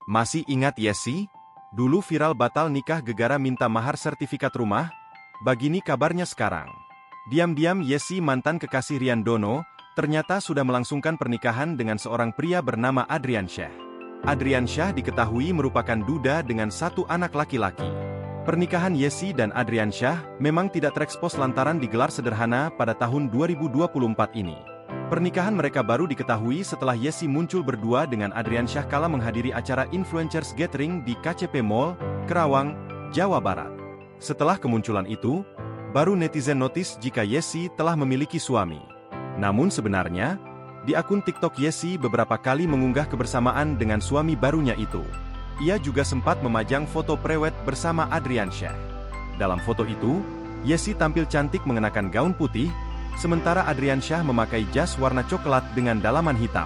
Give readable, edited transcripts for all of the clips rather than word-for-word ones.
Masih ingat Yesi? Dulu viral batal nikah gegara minta mahar sertifikat rumah? Begini kabarnya sekarang. Diam-diam Yesi mantan kekasih Rian Dono, ternyata sudah melangsungkan pernikahan dengan seorang pria bernama Adrian Syah. Adrian Syah diketahui merupakan duda dengan satu anak laki-laki. Pernikahan Yesi dan Adrian Syah memang tidak terekspos lantaran digelar sederhana pada tahun 2024 ini. Pernikahan mereka baru diketahui setelah Yesi muncul berdua dengan Adrian Syah kala menghadiri acara Influencers Gathering di KCP Mall, Kerawang, Jawa Barat. Setelah kemunculan itu, baru netizen notis jika Yesi telah memiliki suami. Namun sebenarnya, di akun TikTok Yesi beberapa kali mengunggah kebersamaan dengan suami barunya itu. Ia juga sempat memajang foto prewed bersama Adrian Syah. Dalam foto itu, Yesi tampil cantik mengenakan gaun putih, sementara Adrian Syah memakai jas warna coklat dengan dalaman hitam.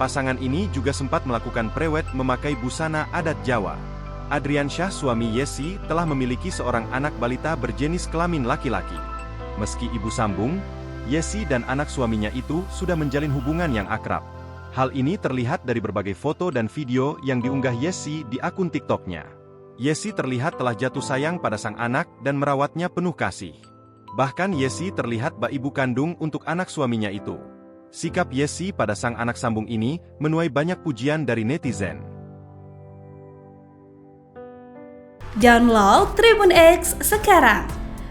Pasangan ini juga sempat melakukan prewed memakai busana adat Jawa. Adrian Syah, suami Yesi, telah memiliki seorang anak balita berjenis kelamin laki-laki. Meski ibu sambung, Yesi dan anak suaminya itu sudah menjalin hubungan yang akrab. Hal ini terlihat dari berbagai foto dan video yang diunggah Yesi di akun TikTok-nya. Yesi terlihat telah jatuh sayang pada sang anak dan merawatnya penuh kasih. Bahkan Yesi terlihat bak ibu kandung untuk anak suaminya itu. Sikap Yesi pada sang anak sambung ini menuai banyak pujian dari netizen. Download Tribun X sekarang,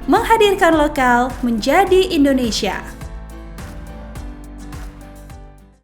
menghadirkan lokal menjadi Indonesia.